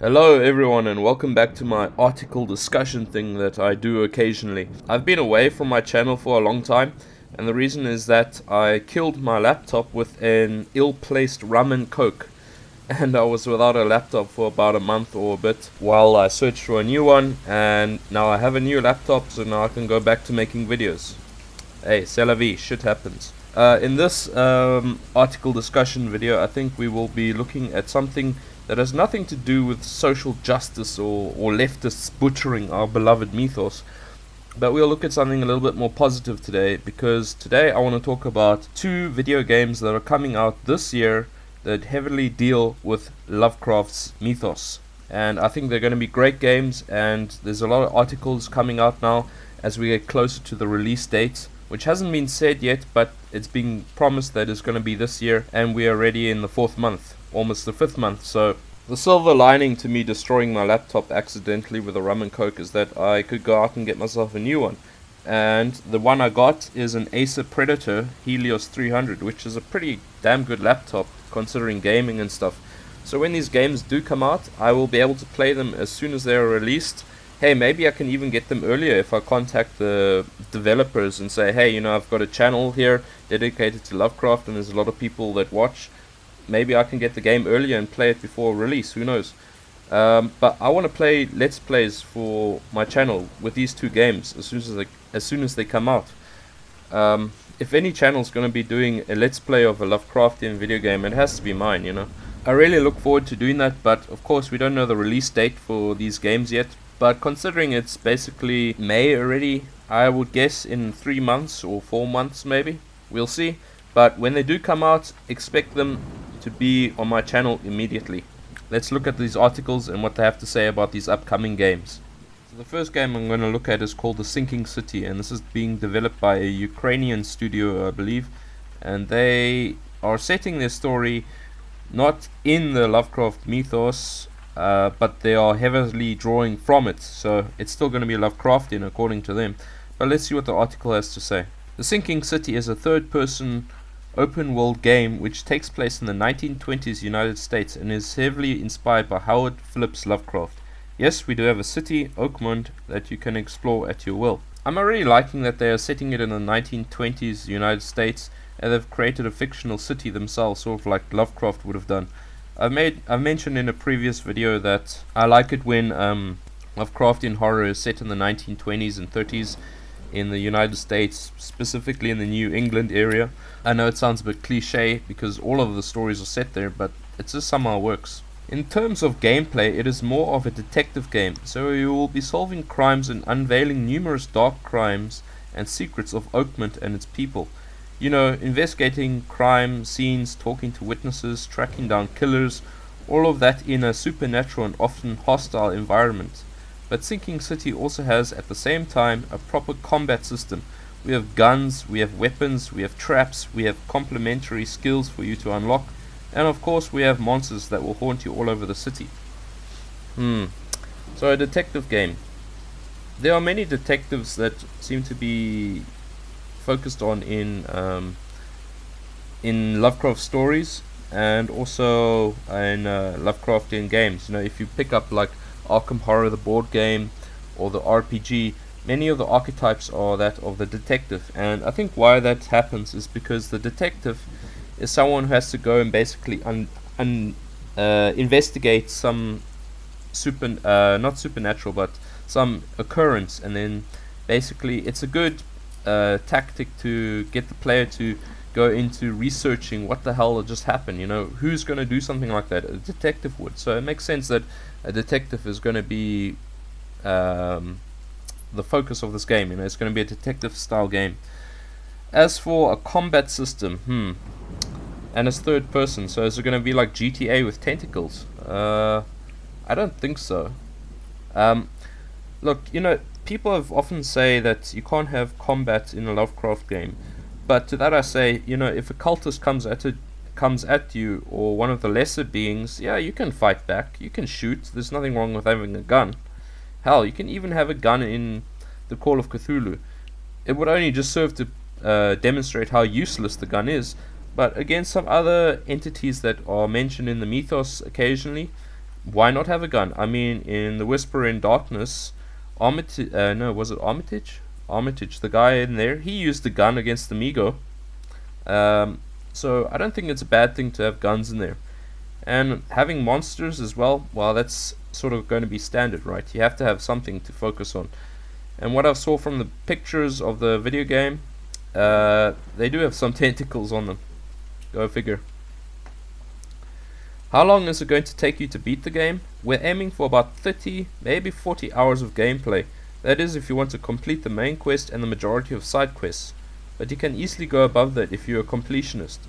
Hello everyone and welcome back to my article discussion thing that I do occasionally. I've been away from my channel for a long time, and the reason is that I killed my laptop with an ill-placed rum and coke, and I was without a laptop for about a month or a bit while I searched for a new one, and now I have a new laptop, so now I can go back to making videos. Hey, c'est la vie, shit happens. In this article discussion video, I think we will be looking at something that has nothing to do with social justice or leftists butchering our beloved mythos. But we'll look at something a little bit more positive today, because today I want to talk about two video games that are coming out this year that heavily deal with Lovecraft's mythos. And I think they're going to be great games, and there's a lot of articles coming out now as we get closer to the release date, which hasn't been said yet, but it's being promised that it's going to be this year, and we are already in the 4th month. Almost the 5th month. So the silver lining to me destroying my laptop accidentally with a rum and coke is that I could go out and get myself a new one, and the one I got is an Acer Predator Helios 300, which is a pretty damn good laptop considering gaming and stuff. So when these games do come out, I will be able to play them as soon as they are released. Hey, maybe I can even get them earlier if I contact the developers and say, hey, I've got a channel here dedicated to Lovecraft and there's a lot of people that watch. Maybe I can get the game earlier and play it before release, who knows. But I want to play Let's Plays for my channel with these two games as soon as they come out. If any channel is going to be doing a Let's Play of a Lovecraftian video game, it has to be mine, I really look forward to doing that, but of course we don't know the release date for these games yet. But considering it's basically May already, I would guess in 3 months or 4 months maybe. We'll see. But when they do come out, expect them to be on my channel immediately. Let's look at these articles and what they have to say about these upcoming games. So the first game I'm going to look at is called The Sinking City, and this is being developed by a Ukrainian studio, I believe, and they are setting their story not in the Lovecraft mythos, but they are heavily drawing from it, so it's still going to be Lovecraftian according to them. But let's see what the article has to say. The Sinking City is a third-person open-world game which takes place in the 1920s United States and is heavily inspired by Howard Phillips Lovecraft. Yes, we do have a city, Oakmont, that you can explore at your will. I'm already liking that they are setting it in the 1920s United States, and they've created a fictional city themselves, sort of like Lovecraft would have done. I've mentioned in a previous video that I like it when Lovecraftian horror is set in the 1920s and 30s in the United States, specifically in the New England area. I know it sounds a bit cliche because all of the stories are set there, but it just somehow works. In terms of gameplay, it is more of a detective game, so you will be solving crimes and unveiling numerous dark crimes and secrets of Oakmont and its people. Investigating crime scenes, talking to witnesses, tracking down killers, all of that in a supernatural and often hostile environment. But Sinking City also has, at the same time, a proper combat system. We have guns, we have weapons, we have traps, we have complementary skills for you to unlock, and of course we have monsters that will haunt you all over the city. So a detective game. There are many detectives that seem to be focused on in Lovecraft stories and also in Lovecraftian games. If you pick up like Arkham Horror, the board game, or the RPG, many of the archetypes are that of the detective, and I think why that happens is because the detective is someone who has to go and basically investigate some not supernatural, but some occurrence, and then basically it's a good tactic to get the player to go into researching what the hell just happened. Who's going to do something like that? A detective would. So it makes sense that a detective is going to be the focus of this game. It's going to be a detective style game. As for a combat system, and it's third person, so is it going to be like GTA with tentacles? I don't think so. Look, people have often say that you can't have combat in a Lovecraft game, but to that I say, if a cultist comes at you, or one of the lesser beings, yeah, you can fight back, you can shoot. There's nothing wrong with having a gun. Hell, you can even have a gun in the Call of Cthulhu. It would only just serve to demonstrate how useless the gun is, but against some other entities that are mentioned in the mythos occasionally, why not have a gun? I mean, in The Whisper in Darkness, Armitage, no, was it Armitage? Armitage, the guy in there, he used the gun against the Migo. So I don't think it's a bad thing to have guns in there. And having monsters as well, well, that's sort of going to be standard, right? You have to have something to focus on. And what I saw from the pictures of the video game, they do have some tentacles on them. Go figure. How long is it going to take you to beat the game? We're aiming for about 30, maybe 40 hours of gameplay. That is if you want to complete the main quest and the majority of side quests. But you can easily go above that if you're a completionist.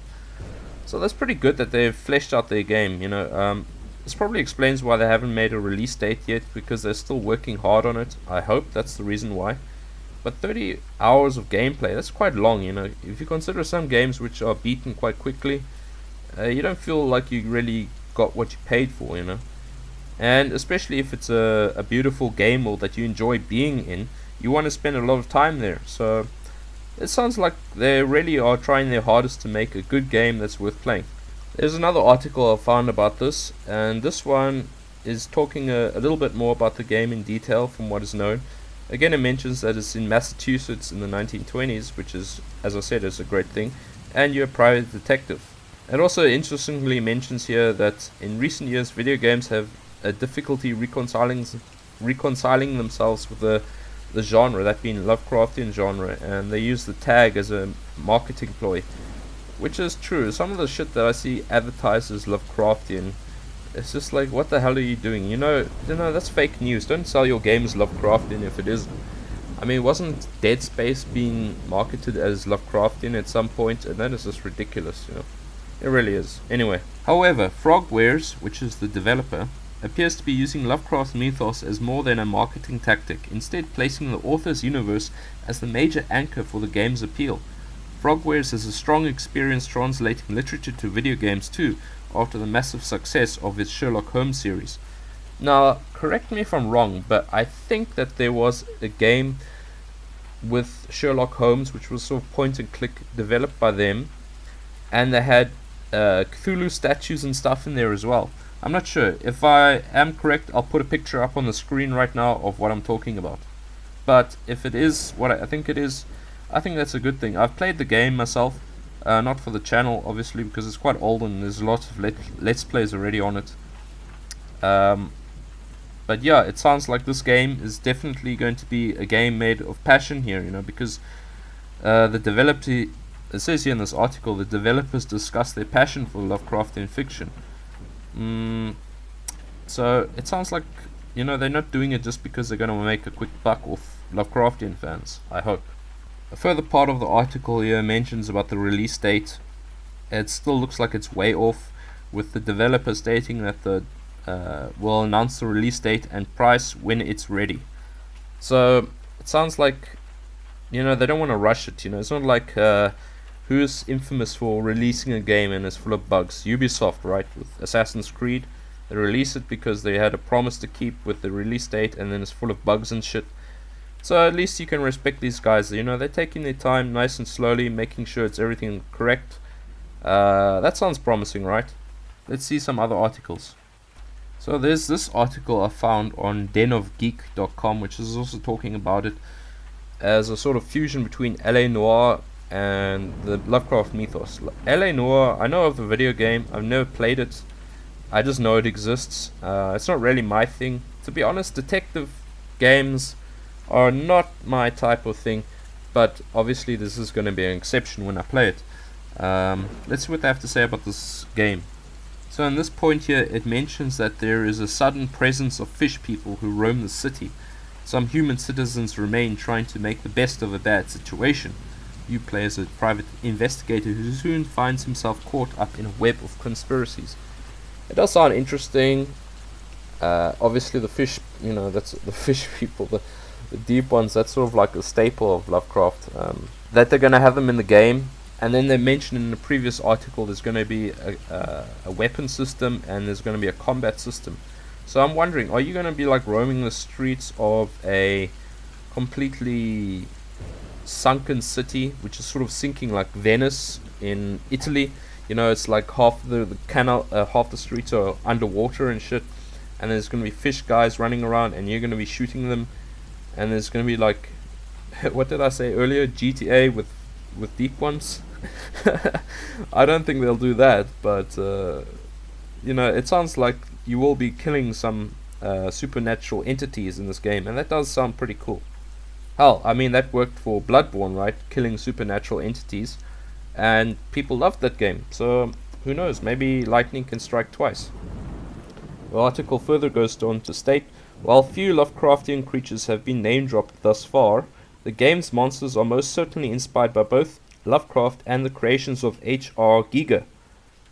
So that's pretty good that they've fleshed out their game, you know. This probably explains why they haven't made a release date yet, because they're still working hard on it. I hope that's the reason why. But 30 hours of gameplay, that's quite long, you know. If you consider some games which are beaten quite quickly, you don't feel like you really got what you paid for, you know. And especially if it's a beautiful game world that you enjoy being in, you want to spend a lot of time there. So it sounds like they really are trying their hardest to make a good game that's worth playing. There's another article I found about this, and this one is talking a little bit more about the game in detail from what is known. Again, it mentions that it's in Massachusetts in the 1920s, which is, as I said, is a great thing, and you're a private detective. It also interestingly mentions here that in recent years video games have a difficulty reconciling themselves with the genre, that being Lovecraftian genre, and they use the tag as a marketing ploy, which is true. Some of the shit that I see advertised as Lovecraftian, it's just like, what the hell are you doing? You know, that's fake news. Don't sell your game as Lovecraftian if it isn't. I mean, wasn't Dead Space being marketed as Lovecraftian at some point? And that is just ridiculous, you know. It really is. Anyway, however, Frogwares, which is the developer, appears to be using Lovecraft's mythos as more than a marketing tactic, instead placing the author's universe as the major anchor for the game's appeal. Frogwares has a strong experience translating literature to video games too, after the massive success of its Sherlock Holmes series. Now, correct me if I'm wrong, but I think that there was a game with Sherlock Holmes which was sort of point and click developed by them, and they had Cthulhu statues and stuff in there as well. I'm not sure. If I am correct, I'll put a picture up on the screen right now of what I'm talking about. But if it is what I think it is, I think that's a good thing. I've played the game myself, not for the channel obviously, because it's quite old and there's lots of let's plays already on it. But yeah, it sounds like this game is definitely going to be a game made of passion here, you know, because the developer, it says here in this article, the developers discuss their passion for Lovecraftian fiction. So it sounds like, you know, they're not doing it just because they're going to make a quick buck off Lovecraftian fans, I hope. A further part of the article here mentions about the release date. It still looks like it's way off, with the developer stating that the will announce the release date and price when it's ready. So it sounds like, you know, they don't want to rush it. You know, it's not like who's infamous for releasing a game and it's full of bugs? Ubisoft, right? With Assassin's Creed, they release it because they had a promise to keep with the release date, and then it's full of bugs and shit. So at least you can respect these guys. You know, they're taking their time, nice and slowly, making sure it's everything correct. That sounds promising, right? Let's see some other articles. So there's this article I found on denofgeek.com, which is also talking about it as a sort of fusion between LA Noire and the Lovecraft mythos. LA Noire, I know of the video game, I've never played it, I just know it exists. It's not really my thing. To be honest, detective games are not my type of thing, but obviously this is going to be an exception when I play it. Let's see what they have to say about this game. So in this point here, it mentions that there is a sudden presence of fish people who roam the city. Some human citizens remain, trying to make the best of a bad situation. You play as a private investigator who soon finds himself caught up in a web of conspiracies. It does sound interesting. Obviously the fish, you know, that's the fish people, the deep ones, that's sort of like a staple of Lovecraft. That they're going to have them in the game. And then they mentioned in the previous article there's going to be a weapon system and there's going to be a combat system. So I'm wondering, are you going to be like roaming the streets of a completely sunken city, which is sort of sinking, like Venice in Italy? You know, it's like half the canal, half the streets are underwater and shit. and there's going to be fish guys running around, and you're going to be shooting them, and there's going to be like, what did I say earlier? GTA with deep ones. I don't think they'll do that, but it sounds like you will be killing some supernatural entities in this game, and that does sound pretty cool. Hell, I mean, that worked for Bloodborne, right? Killing supernatural entities, and people loved that game, so who knows, maybe lightning can strike twice. The article further goes on to state, while few Lovecraftian creatures have been name-dropped thus far, the game's monsters are most certainly inspired by both Lovecraft and the creations of H.R. Giger.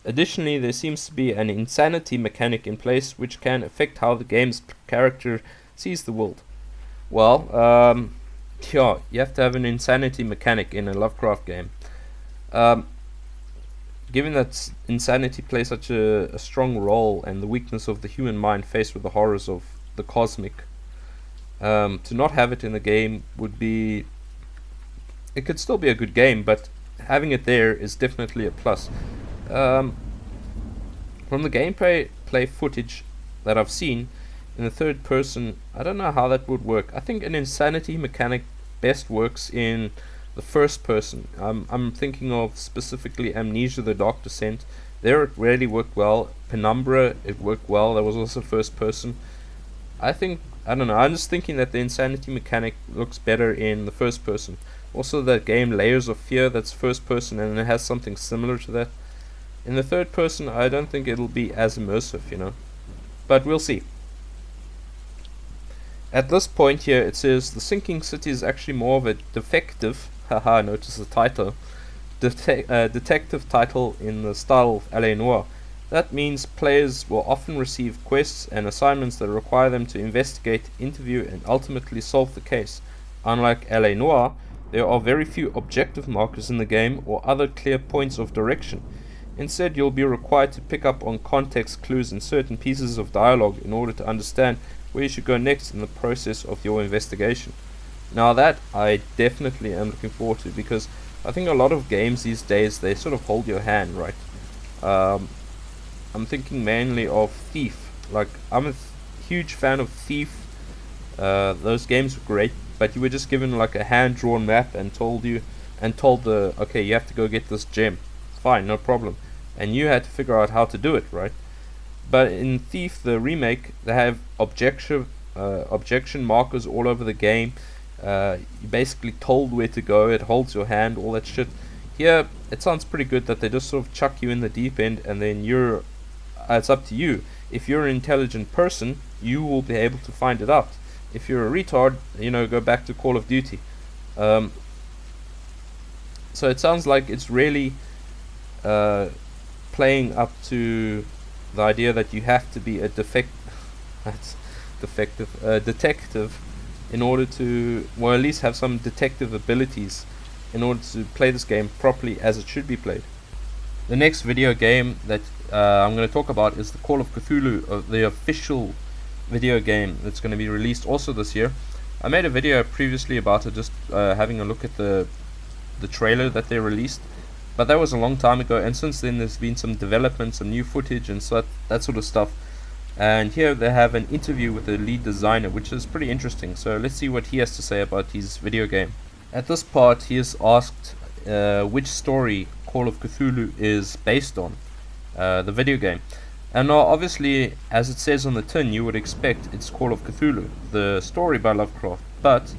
Additionally, there seems to be an insanity mechanic in place which can affect how the game's character sees the world. Well, yeah, you have to have an insanity mechanic in a Lovecraft game. Given that insanity plays such a strong role and the weakness of the human mind faced with the horrors of the cosmic, to not have it in the game would be... It could still be a good game, but having it there is definitely a plus. From the gameplay footage that I've seen in the third person, I don't know how that would work. I think an insanity mechanic best works in the first person. I'm thinking of specifically Amnesia: The Dark Descent. There it really worked well. Penumbra, it worked well. That was also first person. I don't know, I'm just thinking that the insanity mechanic looks better in the first person. Also, that game Layers of Fear, that's first person, and it has something similar to that. In the third person, I don't think it'll be as immersive, but we'll see. At this point here, it says the sinking city is actually more of a defective, haha, notice the title, detective title in the style of L.A. Noire. That means players will often receive quests and assignments that require them to investigate, interview, and ultimately solve the case. Unlike L.A. Noire, there are very few objective markers in the game or other clear points of direction. Instead, you'll be required to pick up on context clues in certain pieces of dialogue in order to understand where you should go next in the process of your investigation. Now that I definitely am looking forward to, because I think a lot of games these days, they sort of hold your hand, right? I'm thinking mainly of Thief. Like, I'm a huge fan of Thief. Those games were great, but you were just given like a hand-drawn map and told okay, you have to go get this gem. Fine, no problem. And you had to figure out how to do it, right? But in Thief, the remake, they have objection markers all over the game. You basically told where to go, it holds your hand, all that shit. Here, it sounds pretty good that they just sort of chuck you in the deep end, and then it's up to you. If you're an intelligent person, you will be able to find it out. If you're a retard, go back to Call of Duty. So it sounds like it's really playing up to the idea that you have to be a detective in order to, well, at least have some detective abilities in order to play this game properly as it should be played. The next video game that I'm going to talk about is the Call of Cthulhu, the official video game that's going to be released also this year. I made a video previously about it, just having a look at the trailer that they released, but that was a long time ago, and since then there's been some development, some new footage and that sort of stuff. And here they have an interview with the lead designer, which is pretty interesting. So let's see what he has to say about his video game. At this part, he is asked which story Call of Cthulhu is based on, the video game. And now, obviously, as it says on the tin, you would expect it's Call of Cthulhu, the story by Lovecraft. But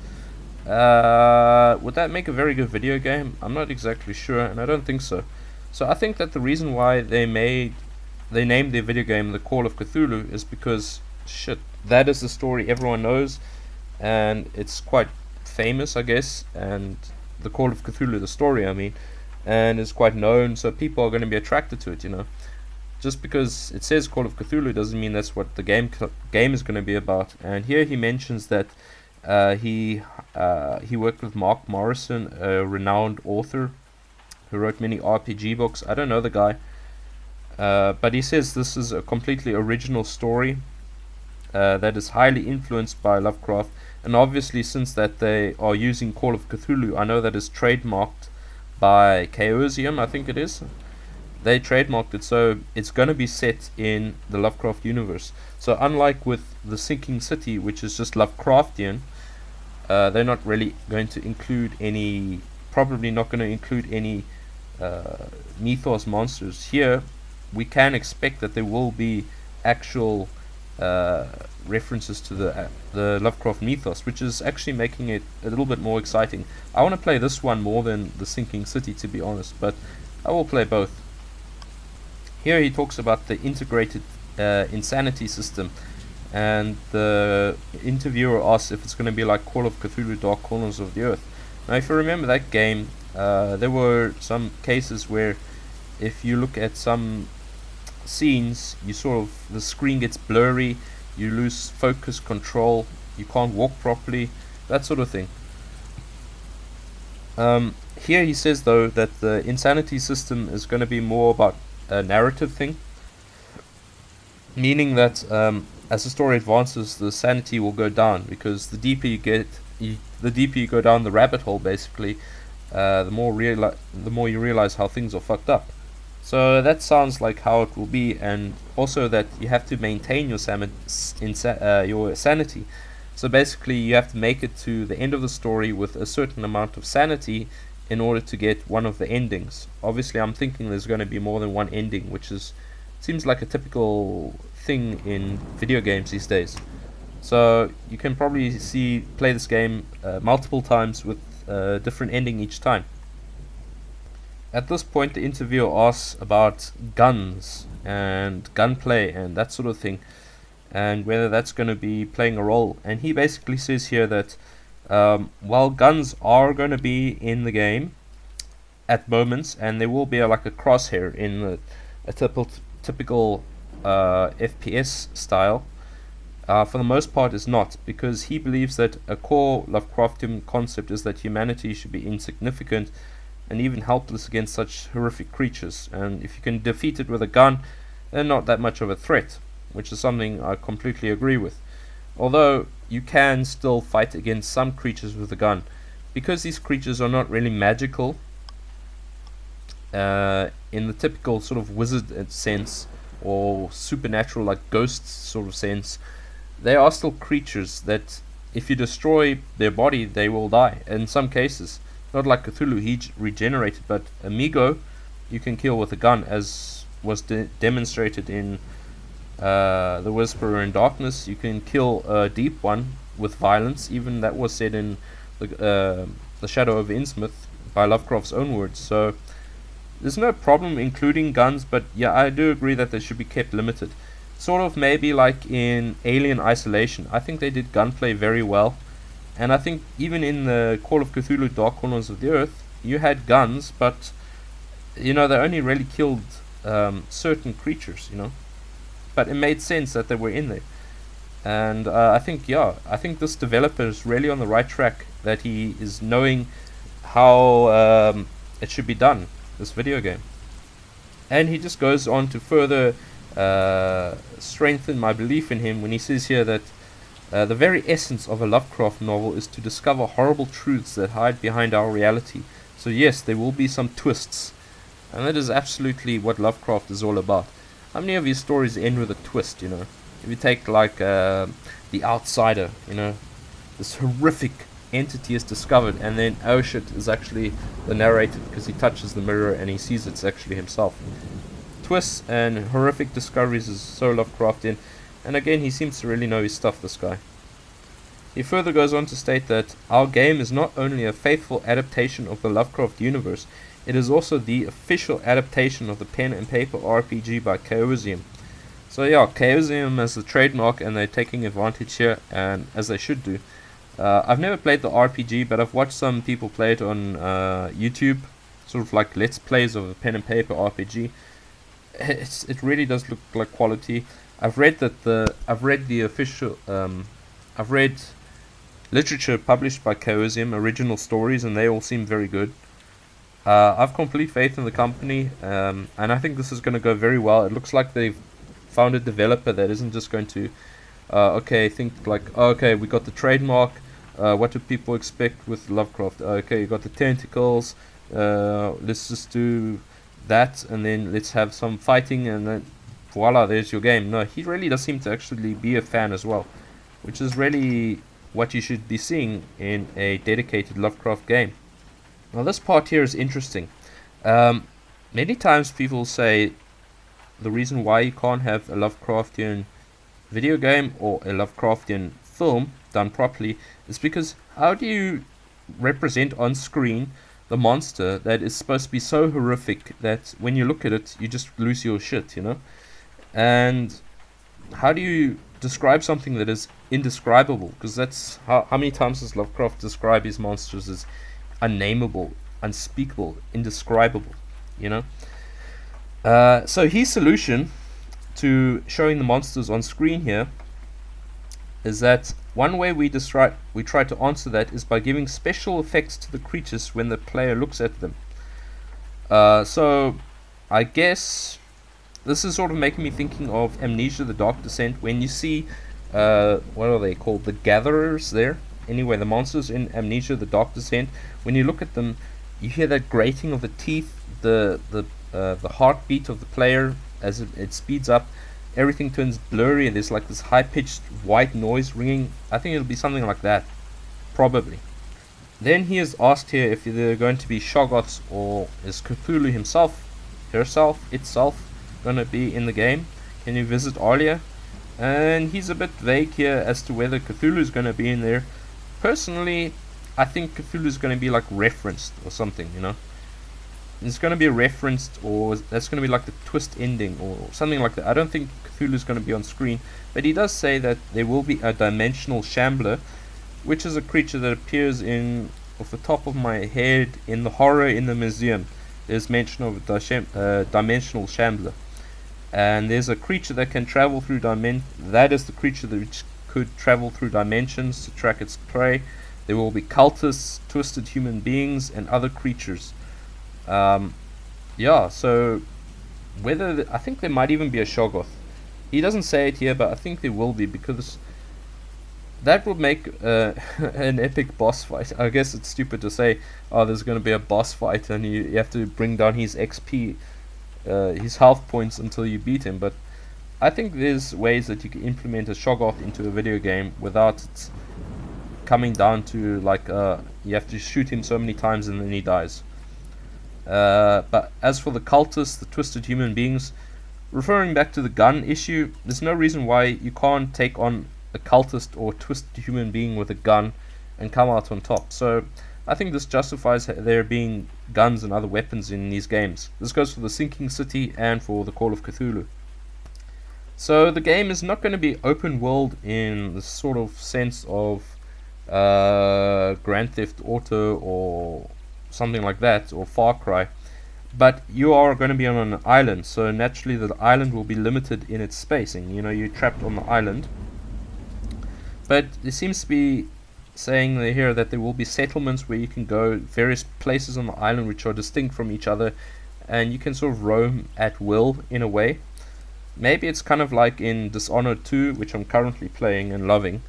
would that make a very good video game? I'm not exactly sure, and I don't think so. So I think that the reason why they named their video game The Call of Cthulhu is because, shit, that is the story everyone knows, and it's quite famous, I guess, and The Call of Cthulhu, the story, I mean, and is quite known, so people are going to be attracted to it, Just because it says Call of Cthulhu doesn't mean that's what the game is going to be about. And here he mentions that he worked with Mark Morrison, a renowned author who wrote many RPG books. I don't know the guy. But he says this is a completely original story that is highly influenced by Lovecraft, and obviously since that they are using Call of Cthulhu, I know that is trademarked by Chaosium, I think it is. they trademarked it, so it's going to be set in the Lovecraft universe. So unlike with the Sinking City, which is just Lovecraftian, they're not really going to include any, probably not going to include any mythos monsters. Here we can expect that there will be actual references to the Lovecraft mythos, which is actually making it a little bit more exciting. I want to play this one more than the Sinking City, to be honest, but I will play both. Here he talks about the integrated insanity system, and the interviewer asks if it's going to be like Call of Cthulhu Dark Corners of the Earth. Now if you remember that game, there were some cases where if you look at some scenes, you sort of, the screen gets blurry, you lose focus control, you can't walk properly, that sort of thing. Here he says though that the insanity system is going to be more about a narrative thing, meaning that as the story advances, the sanity will go down, because the deeper you get, the deeper you go down the rabbit hole, basically, the more you realize how things are fucked up. So that sounds like how it will be, and also that you have to maintain your sanity. So basically, you have to make it to the end of the story with a certain amount of sanity in order to get one of the endings. Obviously, I'm thinking there's going to be more than one ending, which seems like a typical thing in video games these days. So you can probably play this game multiple times with a different ending each time. At this point, the interviewer asks about guns and gunplay and that sort of thing, and whether that's going to be playing a role. And he basically says here that while guns are going to be in the game at moments, and there will be like a crosshair in a typical FPS style, for the most part is not, because he believes that a core Lovecraftian concept is that humanity should be insignificant and even helpless against such horrific creatures, and if you can defeat it with a gun, they're not that much of a threat, which is something I completely agree with. Although you can still fight against some creatures with a gun, because these creatures are not really magical in the typical sort of wizard sense or supernatural like ghosts sort of sense. They are still creatures that if you destroy their body, they will die in some cases. Not like Cthulhu, he regenerated, but Amigo you can kill with a gun, as was demonstrated in The Whisperer in Darkness. You can kill a deep one with violence, even that was said in the Shadow of Innsmouth by Lovecraft's own words. So there's no problem including guns, but yeah, I do agree that they should be kept limited. Sort of maybe like in Alien Isolation. I think they did gunplay very well. And I think even in the Call of Cthulhu Dark Corners of the Earth, you had guns, but they only really killed certain creatures, But it made sense that they were in there. And I think this developer is really on the right track, that he is knowing how it should be done, this video game. And he just goes on to further strengthen my belief in him when he says here that the very essence of a Lovecraft novel is to discover horrible truths that hide behind our reality. So yes, there will be some twists, and that is absolutely what Lovecraft is all about. How many of his stories end with a twist, If you take like The Outsider, this horrific entity is discovered, and then oh shit, is actually the narrator, because he touches the mirror and he sees it's actually himself. Twists and horrific discoveries is so Lovecraftian. And again, he seems to really know his stuff, this guy. He further goes on to state that our game is not only a faithful adaptation of the Lovecraft universe, it is also the official adaptation of the pen and paper RPG by Chaosium. So yeah, Chaosium has the trademark, and they're taking advantage here, and as they should do. I've never played the RPG, but I've watched some people play it on YouTube, sort of like let's plays of a pen and paper RPG. It really does look like quality. I've read literature published by Chaosium, original stories, and they all seem very good. I've complete faith in the company, and I think this is going to go very well. It looks like they've found a developer that isn't just going to think like, okay, we got the trademark, what do people expect with Lovecraft? Okay, you got the tentacles, let's just do that, and then let's have some fighting, and then voila, there's your game. No, he really does seem to actually be a fan as well, which is really what you should be seeing in a dedicated Lovecraft game. Now this part here is interesting. Many times people say the reason why you can't have a Lovecraftian video game or a Lovecraftian film done properly is because how do you represent on screen the monster that is supposed to be so horrific that when you look at it you just lose your shit, you know? And how do you describe something that is indescribable? Because that's how many times does Lovecraft describe his monsters as unnameable, unspeakable, indescribable, you know? So his solution to showing the monsters on screen here is that one way we try to answer that is by giving special effects to the creatures when the player looks at them. So I guess this is sort of making me thinking of Amnesia: The Dark Descent, when you see what are they called, the gatherers there. Anyway, the monsters in Amnesia: The Dark Descent, when you look at them, you hear that grating of the teeth, the heartbeat of the player as it speeds up. Everything turns blurry and there's like this high-pitched white noise ringing. I think it'll be something like that, probably. Then he is asked here if they're going to be Shoggoths, or is Cthulhu itself going to be in the game. Can you visit Alia? And he's a bit vague here as to whether Cthulhu is going to be in there. Personally, I think Cthulhu is going to be like referenced or something, you know. It's going to be referenced, or that's going to be like the twist ending or something like that. I don't think Cthulhu is going to be on screen, but he does say that there will be a dimensional shambler, which is a creature that appears in, off the top of my head, in the Horror in the Museum. There's mention of a dimensional shambler, and there's a creature that can travel through that is the creature that could travel through dimensions to track its prey. There will be cultists, twisted human beings, and other creatures. Yeah, so I think there might even be a Shoggoth. He doesn't say it here, but I think there will be, because that would make an epic boss fight. I guess it's stupid to say, oh, there's going to be a boss fight and you have to bring down his XP, his health points until you beat him, but I think there's ways that you can implement a Shoggoth into a video game without it coming down to like you have to shoot him so many times and then he dies. But as for the cultists, the twisted human beings, referring back to the gun issue, there's no reason why you can't take on a cultist or twisted human being with a gun and come out on top. So I think this justifies there being guns and other weapons in these games. This goes for the Sinking City and for the Call of Cthulhu. So the game is not going to be open world in the sort of sense of Grand Theft Auto or something like that, or Far Cry, but you are going to be on an island, so naturally the island will be limited in its spacing. You know, you're trapped on the island, but there seems to be saying here that there will be settlements where you can go, various places on the island which are distinct from each other, and you can sort of roam at will in a way. Maybe it's kind of like in Dishonored 2, which I'm currently playing and loving,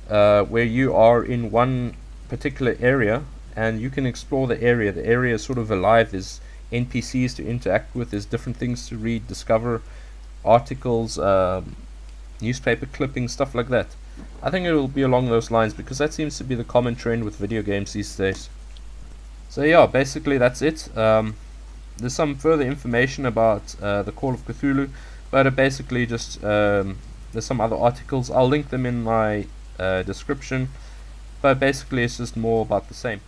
where you are in one particular area and you can explore the area. The area is sort of alive. There's NPCs to interact with. There's different things to read, discover, articles, newspaper clippings, stuff like that. I think it will be along those lines, because that seems to be the common trend with video games these days. So yeah, basically that's it. There's some further information about the Call of Cthulhu, but basically just there's some other articles. I'll link them in my description, but basically it's just more about the same.